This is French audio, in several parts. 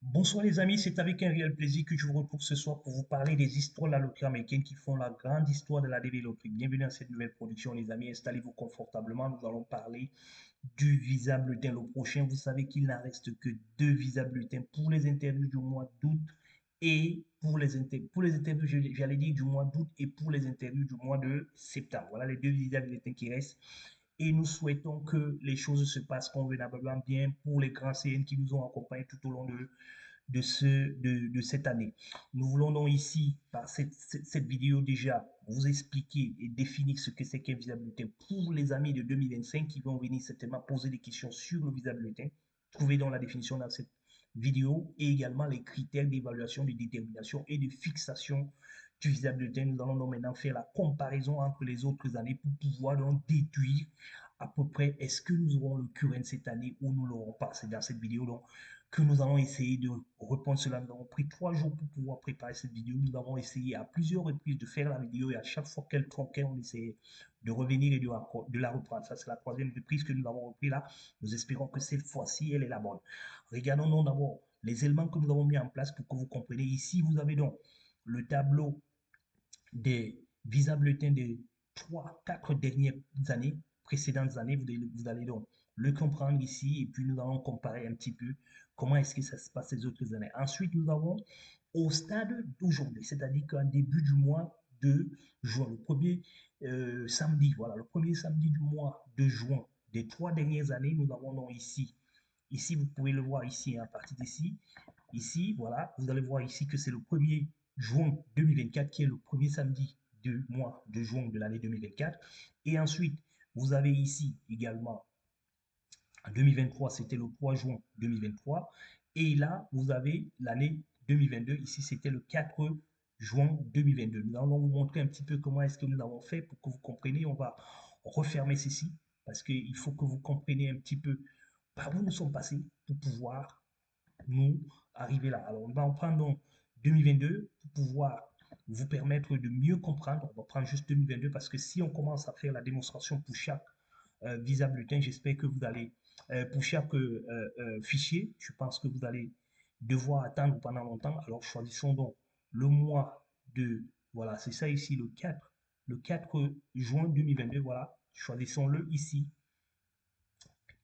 Bonsoir les amis, c'est avec un réel plaisir que je vous retrouve ce soir pour vous parler des histoires de la loterie américaine qui font la grande histoire de la développerie. Bienvenue dans cette nouvelle production les amis, installez-vous confortablement, nous allons parler du visa bulletin. Le prochain, vous savez qu'il n'en reste que deux visas bulletins pour les interviews du mois d'août et pour les interviews, j'allais dire du mois d'août et pour les interviews du mois de septembre. Voilà les deux visas bulletins qui restent et nous souhaitons que les choses se passent convenablement bien pour les grands CN qui nous ont accompagnés tout au long de cette année. Nous voulons donc ici, par cette vidéo déjà, vous expliquer et définir ce que c'est qu'un visa bulletin pour les amis de 2025 qui vont venir certainement poser des questions sur le visa bulletin. Trouvez donc la définition dans cette vidéo et également les critères d'évaluation, de détermination et de fixation du visa bulletin. Nous allons donc maintenant faire la comparaison entre les autres années pour pouvoir donc déduire à peu près est-ce que nous aurons le current cette année ou nous l'aurons pas. C'est dans cette vidéo donc que nous allons essayer de répondre cela. Nous avons pris 3 jours pour pouvoir préparer cette vidéo. Nous avons essayé à plusieurs reprises de faire la vidéo et à chaque fois qu'elle tronquait, on essayait de revenir et de la reprendre. Ça, c'est la troisième reprise que nous avons repris là. Nous espérons que cette fois-ci, elle est la bonne. Regardons donc d'abord les éléments que nous avons mis en place pour que vous compreniez. Ici, vous avez donc le tableau des visas bulletins des 3, 4 dernières années, précédentes années. Vous allez donc le comprendre ici et puis nous allons comparer un petit peu comment est-ce que ça se passe ces autres années. Ensuite, nous avons au stade d'aujourd'hui, c'est-à-dire qu'en début du mois de juin, le premier samedi, voilà, le premier samedi du mois de juin des 3 dernières années, nous avons donc ici. Ici, vous pouvez le voir ici, à partir d'ici. Ici, voilà, vous allez voir ici que c'est le 1er juin 2024 qui est le premier samedi du mois de juin de l'année 2024. Et ensuite, vous avez ici également, en 2023, c'était le 3 juin 2023. Et là, vous avez l'année 2022. Ici, c'était le 4 juin 2022. Nous allons vous montrer un petit peu comment est-ce que nous avons fait pour que vous compreniez. On va refermer ceci parce qu'il faut que vous compreniez un petit peu par où nous sommes passés pour pouvoir nous arriver là. Alors, on va en prendre donc 2022 pour pouvoir vous permettre de mieux comprendre. On va prendre juste 2022 parce que si on commence à faire la démonstration pour chaque visa bulletin, j'espère que vous allez, pour chaque fichier, je pense que vous allez devoir attendre pendant longtemps. Alors, choisissons donc le mois de, voilà, c'est ça ici, le 4 juin 2022, voilà, choisissons-le ici.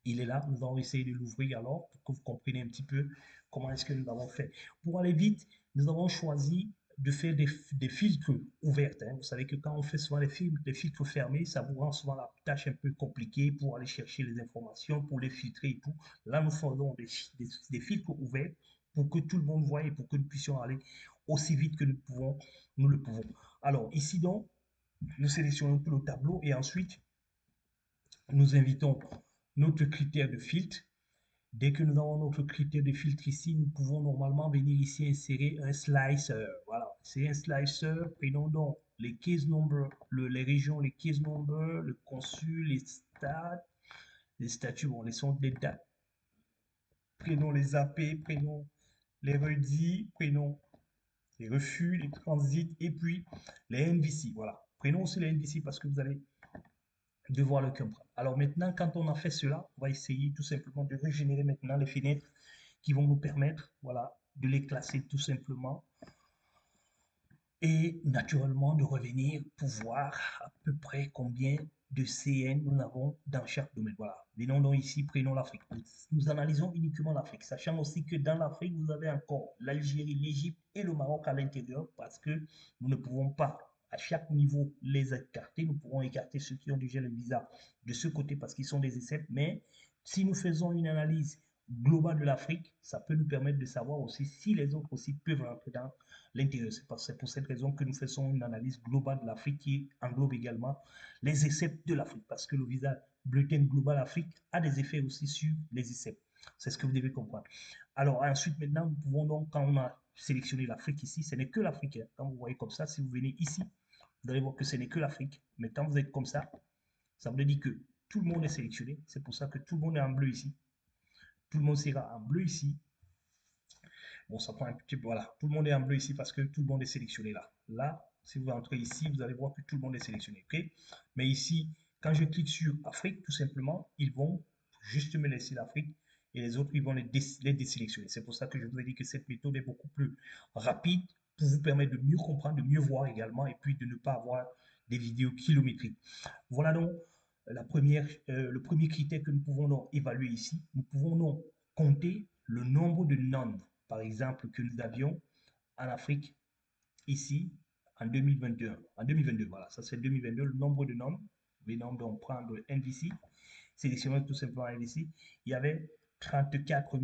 Il est là, nous allons essayer de l'ouvrir alors pour que vous compreniez un petit peu comment est-ce que nous avons fait. Pour aller vite, nous avons choisi de faire des filtres ouverts. Hein. Vous savez que quand on fait souvent des filtres fermés, ça vous rend souvent la tâche un peu compliquée pour aller chercher les informations, pour les filtrer et tout. Là, nous faisons des filtres ouverts pour que tout le monde voie et pour que nous puissions aller aussi vite que nous le pouvons. Alors, ici donc, nous sélectionnons tout le tableau et ensuite, nous invitons notre critère de filtre. Dès que nous avons notre critère de filtre ici, nous pouvons normalement venir ici insérer un slicer. Voilà, c'est un slicer. Prenons donc les case numbers, les régions, les case numbers, le consul, les statuts, bon, les sont des dates. Prenons les AP, prenons les redits, prenons les refus, les transits et puis les NVC. Voilà. Prenons aussi les NVC parce que vous allez devoir le comprendre. Alors maintenant, quand on a fait cela, on va essayer tout simplement de régénérer maintenant les fenêtres qui vont nous permettre, voilà, de les classer tout simplement et naturellement de revenir pour voir à peu près combien de CN nous avons dans chaque domaine. Voilà. Venons donc ici, prenons l'Afrique. Nous analysons uniquement l'Afrique, sachant aussi que dans l'Afrique, vous avez encore l'Algérie, l'Égypte et le Maroc à l'intérieur parce que nous ne pouvons pas à chaque niveau les écarter. Nous pourrons écarter ceux qui ont déjà le visa de ce côté parce qu'ils sont des essais. Mais si nous faisons une analyse globale de l'Afrique, ça peut nous permettre de savoir aussi si les autres aussi peuvent rentrer dans l'intérieur. C'est pour cette raison que nous faisons une analyse globale de l'Afrique qui englobe également les essais de l'Afrique, parce que le visa bulletin global Afrique a des effets aussi sur les essais. C'est ce que vous devez comprendre. Alors ensuite, maintenant, nous pouvons donc, quand on a sélectionné l'Afrique ici, ce n'est que l'Afrique. Hein. Quand vous voyez comme ça, si vous venez ici, vous allez voir que ce n'est que l'Afrique. Mais quand vous êtes comme ça veut dire que tout le monde est sélectionné. C'est pour ça que tout le monde est en bleu ici. Tout le monde sera en bleu ici. Bon, ça prend un petit peu. Voilà, tout le monde est en bleu ici parce que tout le monde est sélectionné là. Là, si vous entrez ici, vous allez voir que tout le monde est sélectionné. OK? Mais ici, quand je clique sur Afrique, tout simplement, ils vont juste me laisser l'Afrique. et les autres, ils vont les désélectionner. C'est pour ça que je vous ai dit que cette méthode est beaucoup plus rapide pour vous permettre de mieux comprendre, de mieux voir également, et puis de ne pas avoir des vidéos kilométriques. Voilà donc le premier critère que nous pouvons donc évaluer ici. Nous pouvons donc compter le nombre de nonnes, par exemple, que nous avions en Afrique ici en 2021. En 2022, voilà, ça c'est 2022, le nombre de nonnes. Les nombres, on prend de NVC, sélectionnons tout simplement NVC. Il y avait 34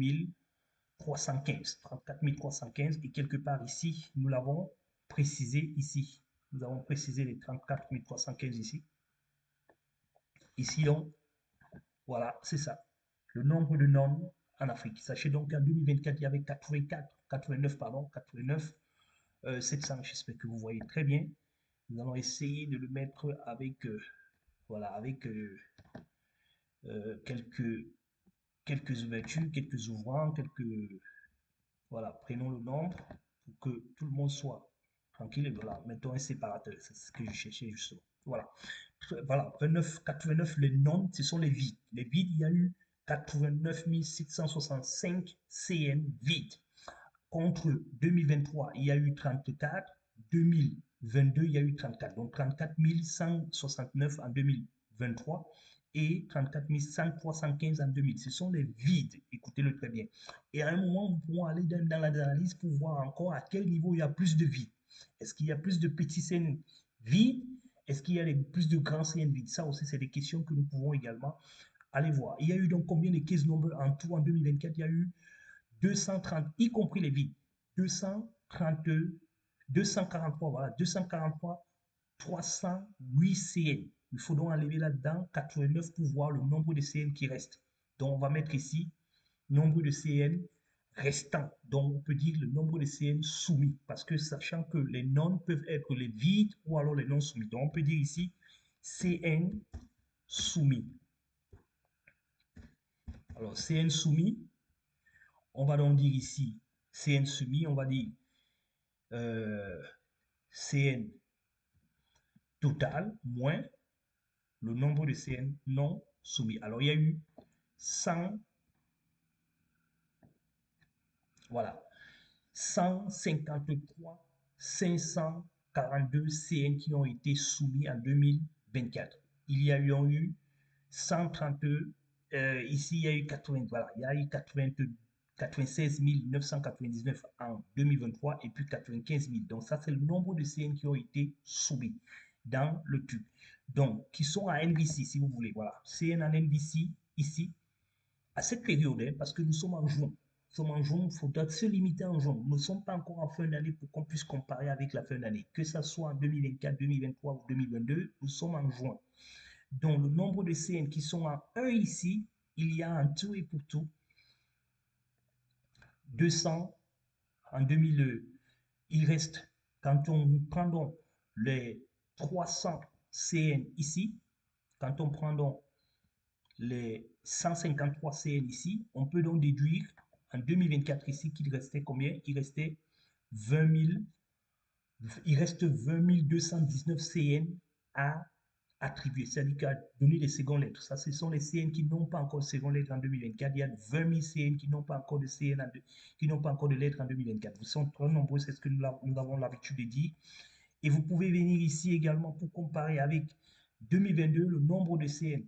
315, 34 315, et quelque part ici, nous l'avons précisé ici. Nous avons précisé les 34 315 ici. Ici, donc, voilà, c'est ça. Le nombre de normes en Afrique. Sachez donc qu'en 2024, il y avait 89, 700, j'espère que vous voyez très bien. Nous allons essayer de le mettre avec, voilà, avec quelques ouvertures, quelques ouvrants, voilà, prenons le nombre pour que tout le monde soit tranquille. Et voilà, mettons un séparateur, c'est ce que je cherchais justement. Voilà. Voilà, 89, les non, ce sont les vides. Les vides, il y a eu 89 765 CN vides. Contre 2023, il y a eu 34. 2022, il y a eu 34. Donc 34 169 en 2023 et 34 315 en 2000. Ce sont les vides, écoutez-le très bien. Et à un moment, nous pourrons aller dans l'analyse pour voir encore à quel niveau il y a plus de vides. Est-ce qu'il y a plus de petits CN vides? Est-ce qu'il y a plus de grands CN vides? Ça aussi, c'est des questions que nous pouvons également aller voir. Il y a eu donc combien de case numbers en tout en 2024? Il y a eu 230, y compris les vides. 232, 243, voilà, 243, 308 CN. Il faut donc enlever là-dedans 89 pour voir le nombre de CN qui reste. Donc, on va mettre ici nombre de CN restants. Donc, on peut dire le nombre de CN soumis. Parce que sachant que les non peuvent être les vides ou alors les non soumis. Donc, on peut dire ici CN soumis. Alors, CN soumis, on va donc dire ici CN soumis, on va dire CN total moins le nombre de CN non soumis. Alors, il y a eu 100, voilà, 153 542 CN qui ont été soumis en 2024. Il y a eu 132, ici il y a eu 80, voilà, il y a eu 96 999 en 2023 et puis 95 000. Donc ça c'est le nombre de CN qui ont été soumis dans le tube. Donc qui sont à NVC si vous voulez. Voilà, CN en NVC ici à cette période, hein, parce que nous sommes en juin. Nous sommes en juin, il faudra se limiter en juin. Nous ne sommes pas encore en fin d'année pour qu'on puisse comparer avec la fin d'année. Que ce soit en 2024, 2023 ou 2022, nous sommes en juin. Donc, le nombre de CN qui sont en 1 ici, il y a en tout et pour tout 200 en 2000. Il reste, quand on prend donc les 300 CN ici, quand on prend donc les 153 CN ici, on peut donc déduire en 2024 ici qu'il restait combien? Il restait 20 000, il reste 20 219 CN à attribuer, c'est-à-dire qu'à donner les secondes lettres. Ça, ce sont les CN qui n'ont pas encore de seconde lettre en 2024. Il y a 20 000 CN qui n'ont pas encore de CN, qui n'ont pas encore de lettres en 2024. Ils sont très nombreux, c'est ce que nous avons l'habitude de dire. Et vous pouvez venir ici également pour comparer avec 2022 le nombre de CN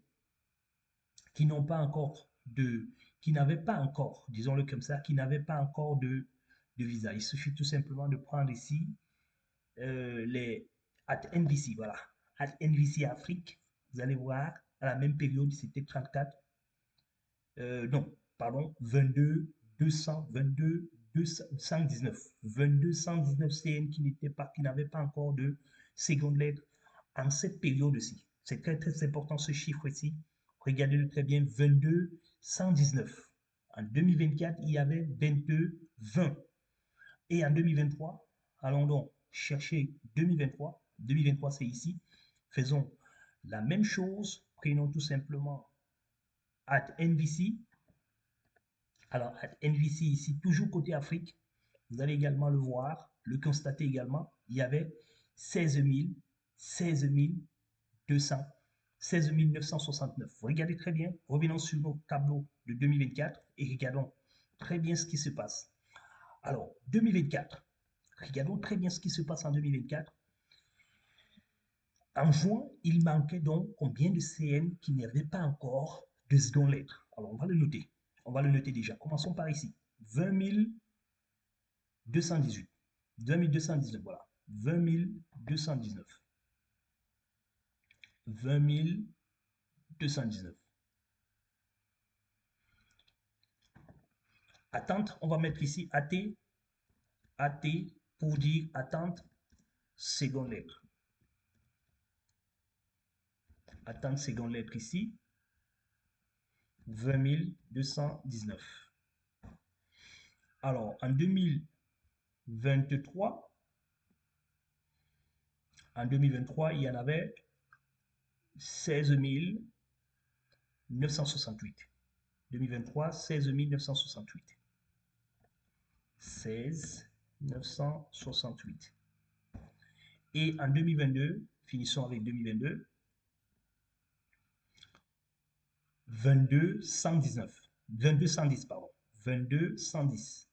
qui n'ont pas encore qui n'avaient pas encore, disons-le comme ça, qui n'avaient pas encore de visa. Il suffit tout simplement de prendre ici les at NVC, voilà, at NVC Afrique. Vous allez voir, à la même période, c'était 34, non, pardon, 22, 200, 22, 219, 22, 119 CN qui n'étaient pas, qui n'avaient pas encore de seconde lettre en cette période-ci. C'est très, très important ce chiffre ici. Regardez-le très bien, 22, 119. En 2024, il y avait 22, 20. Et en 2023, allons donc chercher 2023. 2023, c'est ici. Faisons la même chose. Prenons tout simplement at NVC. Alors, at NVC ici, toujours côté Afrique, vous allez également le voir, le constater également. Il y avait 16 200 16 969. Regardez très bien, revenons sur nos tableaux de 2024 et regardons très bien ce qui se passe. Alors, 2024, regardons très bien ce qui se passe en 2024. En juin, il manquait donc combien de CN qui n'avaient pas encore de seconde lettre. Alors, on va le noter. On va le noter déjà. Commençons par ici. 20 218. 20 219, voilà. 20 219. 20 219. Attente, on va mettre ici AT, AT pour dire attente seconde lettre. Attente seconde lettre ici, 20 219. Alors, en 2023, il y en avait 16 968. 2023, 16 968. 16 968. Et en 2022, finissons avec 2022, 22 119. 22 110, pardon. 22 110.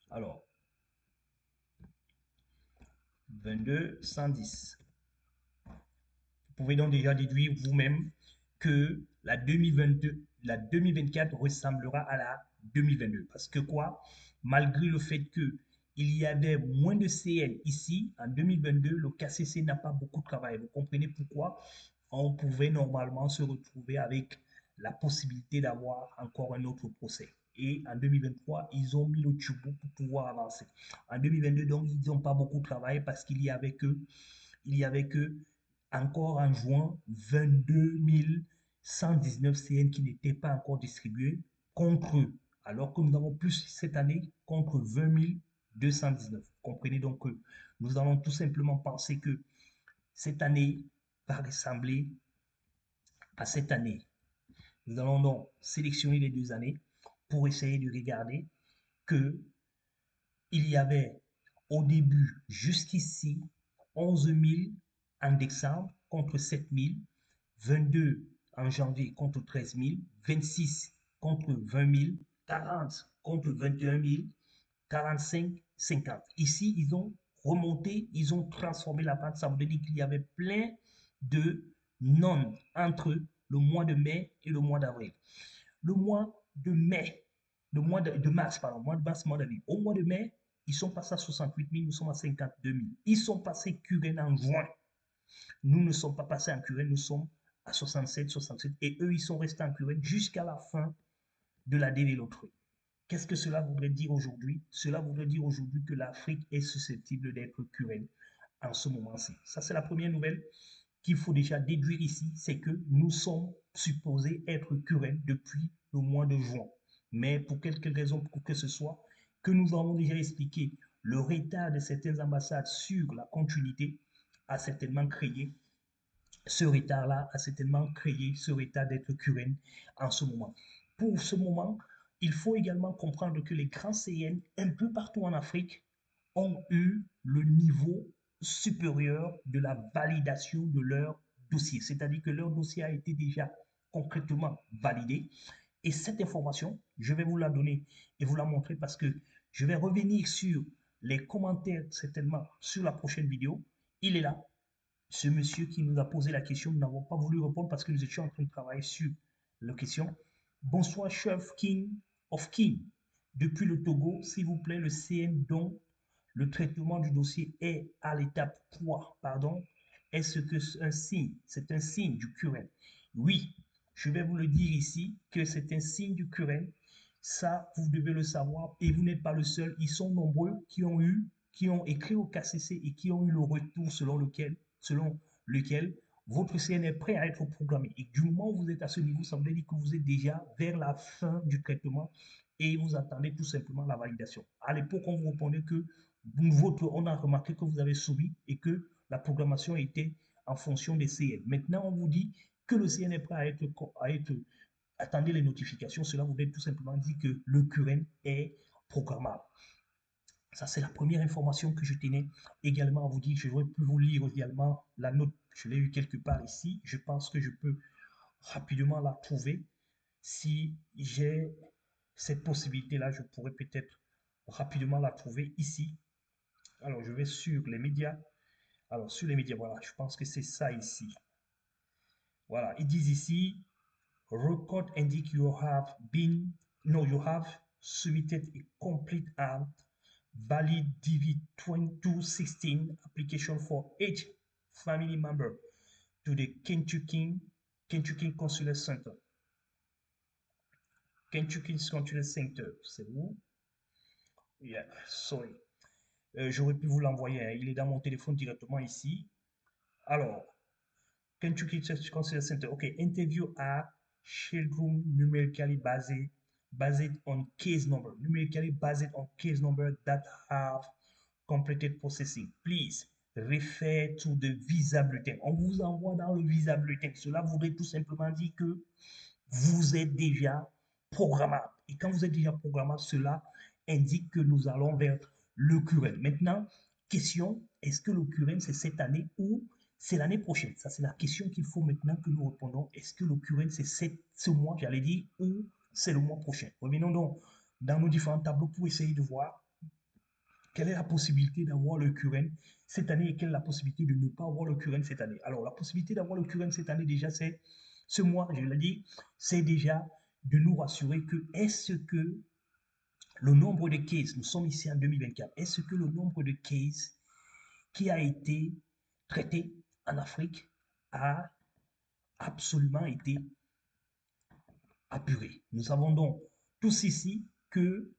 Alors, 22 110. Vous pouvez donc déjà déduire vous-même que la 2024 ressemblera à la 2022. Parce que quoi? Malgré le fait que il y avait moins de CN ici, en 2022, le KCC n'a pas beaucoup travaillé. Vous comprenez pourquoi? On pouvait normalement se retrouver avec la possibilité d'avoir encore un autre procès. Et en 2023, ils ont mis le turbo pour pouvoir avancer. En 2022, donc, ils n'ont pas beaucoup travaillé parce il y avait que encore en juin 22 119 CN qui n'étaient pas encore distribués contre eux, alors que nous avons plus cette année contre 20 219. Comprenez donc que nous allons tout simplement penser que cette année va ressembler à cette année. Nous allons donc sélectionner les 2 années pour essayer de regarder que il y avait au début jusqu'ici 11 000 en décembre contre 7 000, 22 en janvier contre 13 000, 26 contre 20 000, 40 contre 21 000, 45, 50. Ici, ils ont remonté, ils ont transformé la pente. Ça veut dire qu'il y avait plein de non entre le mois de mai et le mois d'avril. Le mois de mai, le mois de mars, pardon, mois de mars, mois d'avril. Au mois de mai, ils sont passés à 68 000, nous sommes à 52 000. Ils sont passés QN en juin. Nous ne sommes pas passés en QN, nous sommes à 67, 67. Et eux, ils sont restés en QN jusqu'à la fin de la dévéloterie. Qu'est-ce que cela voudrait dire aujourd'hui? Cela voudrait dire aujourd'hui que l'Afrique est susceptible d'être QN en ce moment-ci. Ça, c'est la première nouvelle qu'il faut déjà déduire ici, c'est que nous sommes supposés être QN depuis le mois de juin. Mais pour quelque raison que ce soit, que nous avons déjà expliqué, le retard de certaines ambassades sur la continuité a certainement créé ce retard-là, a certainement créé ce retard d'être QN en ce moment. Pour ce moment, il faut également comprendre que les grands CN, un peu partout en Afrique, ont eu le niveau supérieur de la validation de leur dossier. C'est-à-dire que leur dossier a été déjà concrètement validé. Et cette information, je vais vous la donner et vous la montrer parce que je vais revenir sur les commentaires certainement sur la prochaine vidéo. Il est là. Ce monsieur qui nous a posé la question, nous n'avons pas voulu répondre parce que nous étions en train de travailler sur la question. Bonsoir, chef King of King. Depuis le Togo, s'il vous plaît, le CN dont le traitement du dossier est à l'étape 3, pardon, est-ce que c'est un signe? C'est un signe du QN. Oui, je vais vous le dire ici que c'est un signe du QN. Ça, vous devez le savoir et vous n'êtes pas le seul. Ils sont nombreux qui ont écrit au KCC et qui ont eu le retour selon lequel votre CN est prêt à être programmé. Et du moment où vous êtes à ce niveau, ça veut dire que vous êtes déjà vers la fin du traitement et vous attendez tout simplement la validation. À l'époque, on vous répondait que on a remarqué que vous avez soumis et que la programmation était en fonction des CN. Maintenant, on vous dit que le CN est prêt à être attendez les notifications. Cela voudrait tout simplement dire que le QN est programmable. Ça, c'est la première information que je tenais également à vous dire. Je vais plus vous lire également la note Je l'ai eu quelque part ici. Je pense que je peux rapidement la trouver. Si j'ai cette possibilité-là, je pourrais peut-être rapidement la trouver ici. Alors, je vais sur les médias. Alors, sur les médias, voilà, je pense que c'est ça ici. Voilà, ils disent ici, record indique you have been, no, you have submitted a complete and valid DV2216 application for each family member to the Kentucky Consular Center. Kentucky Consular Center, c'est où? Yeah, sorry. J'aurais pu vous l'envoyer, hein. Il est dans mon téléphone directement ici. Alors, Kentucky Consular Center. Okay, interview are scheduled numerically based on case number. Numerically based on case number that have completed processing. Please refer to the visa bulletin. On vous envoie dans le visa bulletin. Cela voudrait tout simplement dire que vous êtes déjà programmable. Et quand vous êtes déjà programmable, cela indique que nous allons vers le current. Maintenant, question, est-ce que le current c'est cette année ou c'est l'année prochaine? Ça, c'est la question qu'il faut maintenant que nous répondons. Est-ce que le current c'est ce mois, j'allais dire, ou c'est le mois prochain? Revenons donc dans nos différents tableaux pour essayer de voir quelle est la possibilité d'avoir le current cette année et quelle est la possibilité de ne pas avoir le current cette année. Alors, la possibilité d'avoir le current cette année, déjà, c'est ce mois, je l'ai dit, c'est déjà de nous rassurer que est-ce que le nombre de cases, nous sommes ici en 2024, est-ce que le nombre de cases qui a été traité en Afrique a absolument été apuré? Nous savons donc tous ici que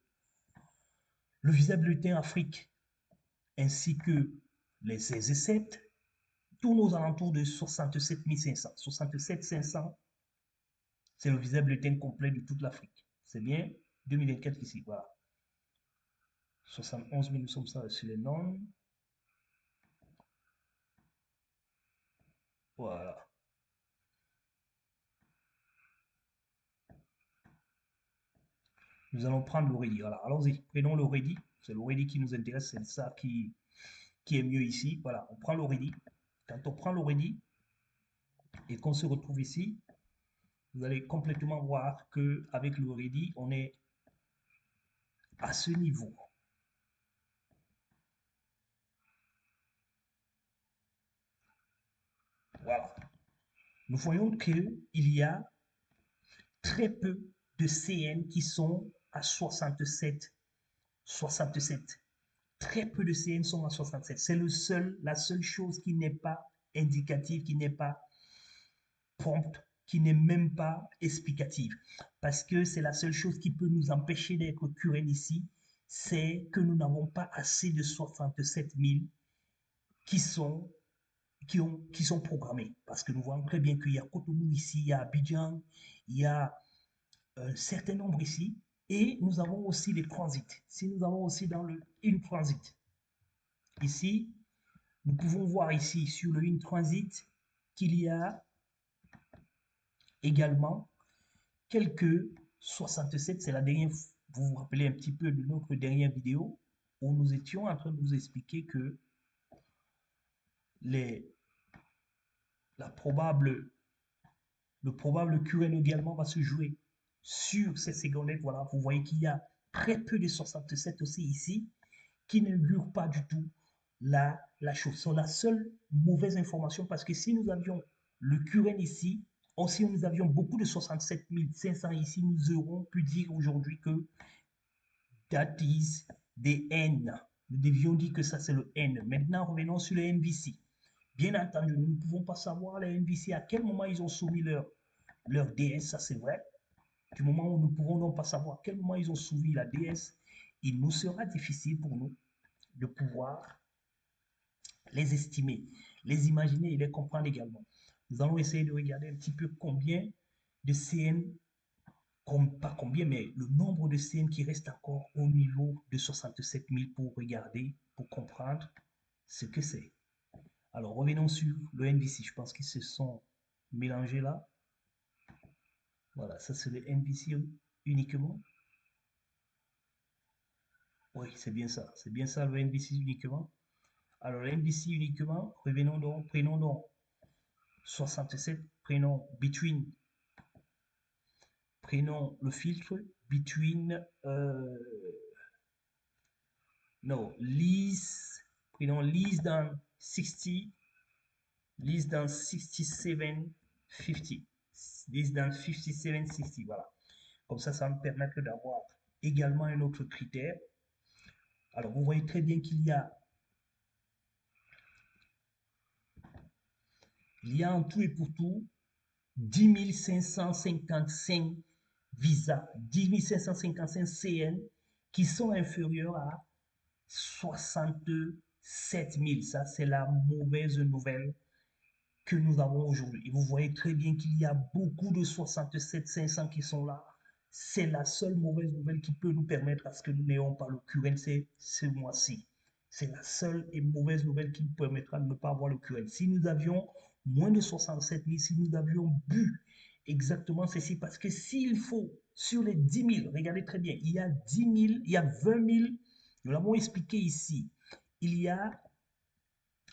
le visa bulletin Afrique ainsi que les CZ7 tournent aux alentours de 67 500. 67 500, c'est le visa bulletin complet de toute l'Afrique. C'est bien 2024 ici, voilà. 71 000, nous sommes ça sur les normes. Voilà. Nous allons prendre l'Aurélie. Voilà, allons-y. Prenons l'Aurélie. C'est l'Aurélie qui nous intéresse. C'est ça qui est mieux ici. Voilà, on prend l'Aurélie. Quand on prend l'Aurélie et qu'on se retrouve ici, vous allez complètement voir qu'avec l'Aurélie, on est à ce niveau. Voilà. Nous voyons qu'il y a très peu de CN qui sont à 67. 67. Très peu de CN sont à 67. C'est la seule chose qui n'est pas indicative, qui n'est pas prompte, qui n'est même pas explicative. Parce que c'est la seule chose qui peut nous empêcher d'être current ici, c'est que nous n'avons pas assez de 67 000 qui sont qui sont programmés. Parce que nous voyons très bien qu'il y a Cotonou ici, il y a Abidjan, il y a un certain nombre ici, et nous avons aussi les transits. Si nous avons aussi dans le in transit, ici, nous pouvons voir ici sur le in transit qu'il y a également quelques 67, c'est la dernière, vous vous rappelez un petit peu de notre dernière vidéo où nous étions en train de vous expliquer que les, la probable le probable QN également va se jouer sur ces secondaires. Voilà, vous voyez qu'il y a très peu de 67 aussi ici qui ne n'augurent pas du tout la chose. C'est la seule mauvaise information parce que si nous avions le QN ici, aussi nous avions beaucoup de 67 500 ici, nous aurions pu dire aujourd'hui que that is the N. Nous devions dire que ça c'est le N. Maintenant, revenons sur les MVC. Bien entendu, nous ne pouvons pas savoir les MVC à quel moment ils ont soumis leur DS, ça c'est vrai. Du moment où nous ne pouvons donc pas savoir à quel moment ils ont soumis la DS, il nous sera difficile pour nous de pouvoir les estimer, les imaginer et les comprendre également. Nous allons essayer de regarder un petit peu combien de CN, pas combien, mais le nombre de CN qui reste encore au niveau de 67 000 pour regarder, pour comprendre ce que c'est. Alors revenons sur le NVC, je pense qu'ils se sont mélangés là. Voilà, ça c'est le NVC uniquement. Oui, c'est bien ça le NVC uniquement. Alors, le NVC uniquement, revenons donc, prenons donc 67, prenons le filtre, between, no, prenons less than 60, less than 67,50, less than 57,60, voilà. Comme ça va me permettre d'avoir également un autre critère. Alors, vous voyez très bien qu'il y a en tout et pour tout 10 555 visas, 10 555 CN qui sont inférieurs à 67 000. Ça, c'est la mauvaise nouvelle que nous avons aujourd'hui. Et vous voyez très bien qu'il y a beaucoup de 67 500 qui sont là. C'est la seule mauvaise nouvelle qui peut nous permettre à ce que nous n'ayons pas le QNC ce mois-ci. C'est la seule et mauvaise nouvelle qui nous permettra de ne pas avoir le QN. Si nous avions moins de 67 000, si nous avions bu exactement ceci, parce que s'il faut, sur les 10 000, regardez très bien, il y a 10 000, il y a 20 000, nous l'avons expliqué ici, il y a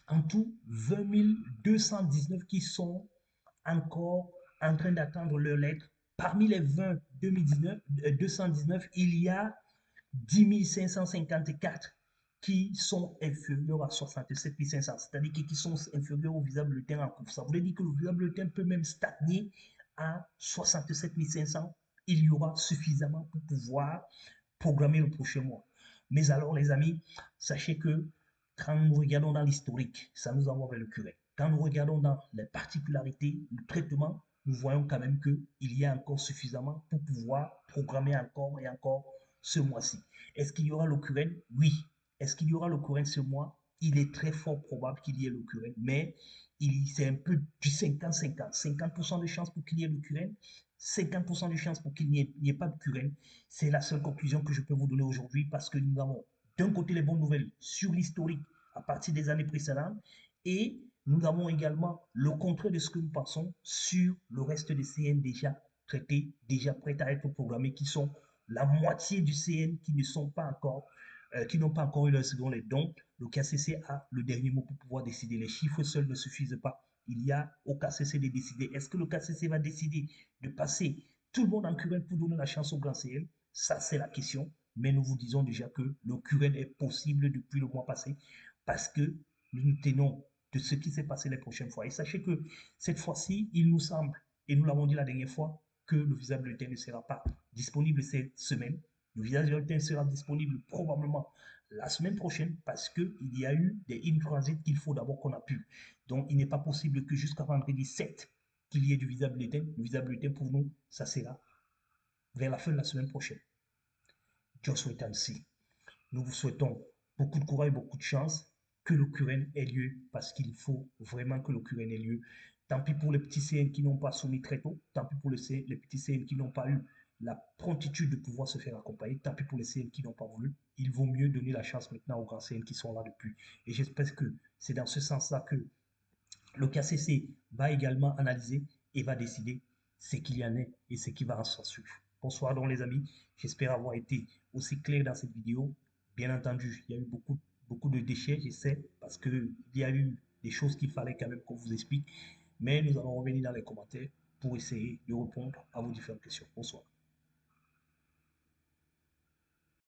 en tout 20 219 qui sont encore en train d'attendre leur lettre. Parmi les 20 219, il y a 10 554 qui sont inférieurs à 67 500, c'est-à-dire qui sont inférieurs au visa bulletin en cours. Ça voudrait dire que le visa bulletin peut même stagner à 67 500. Il y aura suffisamment pour pouvoir programmer le prochain mois. Mais alors, les amis, sachez que quand nous regardons dans l'historique, ça nous envoie vers le curé. Quand nous regardons dans les particularités, le traitement, nous voyons quand même qu'il y a encore suffisamment pour pouvoir programmer encore et encore ce mois-ci. Est-ce qu'il y aura l'occurrence? Oui. Est-ce qu'il y aura l'occurrence ce mois? Il est très fort probable qu'il y ait l'occurrence, mais c'est un peu du 50-50. 50% de chance pour qu'il y ait l'occurrence, 50% de chance pour qu'il n'y ait pas d'occurrence. C'est la seule conclusion que je peux vous donner aujourd'hui parce que nous avons d'un côté les bonnes nouvelles sur l'historique à partir des années précédentes et nous avons également le contraire de ce que nous pensons sur le reste des CN déjà traités, déjà prêts à être programmés, qui sont la moitié du CN qui ne sont pas encore, qui n'ont pas encore eu leur second lettre. Donc, le KCC a le dernier mot pour pouvoir décider. Les chiffres seuls ne suffisent pas. Il y a au KCC de décider. Est-ce que le KCC va décider de passer tout le monde en QN pour donner la chance au grand CN? Ça, c'est la question. Mais nous vous disons déjà que le QN est possible depuis le mois passé parce que nous nous tenons de ce qui s'est passé les prochaines fois. Et sachez que cette fois-ci, il nous semble, et nous l'avons dit la dernière fois, que le visa bulletin ne sera pas disponible cette semaine. Le visa bulletin sera disponible probablement la semaine prochaine parce qu'il y a eu des in-transit qu'il faut d'abord qu'on a pu. Donc, il n'est pas possible que jusqu'à vendredi 7, qu'il y ait du visa bulletin. Le visa bulletin, pour nous, ça sera vers la fin de la semaine prochaine. Just wait and see. Nous vous souhaitons beaucoup de courage, beaucoup de chance, que le QN ait lieu, parce qu'il faut vraiment que le QN ait lieu. Tant pis pour les petits CN qui n'ont pas soumis très tôt, tant pis pour les petits CN qui n'ont pas eu la promptitude de pouvoir se faire accompagner, tant pis pour les CN qui n'ont pas voulu. Il vaut mieux donner la chance maintenant aux grands CN qui sont là depuis. Et j'espère que c'est dans ce sens-là que le KCC va également analyser et va décider ce qu'il y en est et ce qui va en s'en suivre. Bonsoir donc les amis, j'espère avoir été aussi clair dans cette vidéo. Bien entendu, il y a eu beaucoup de déchets, je sais, parce qu'il y a eu des choses qu'il fallait quand même qu'on vous explique. Mais nous allons revenir dans les commentaires pour essayer de répondre à vos différentes questions. Bonsoir.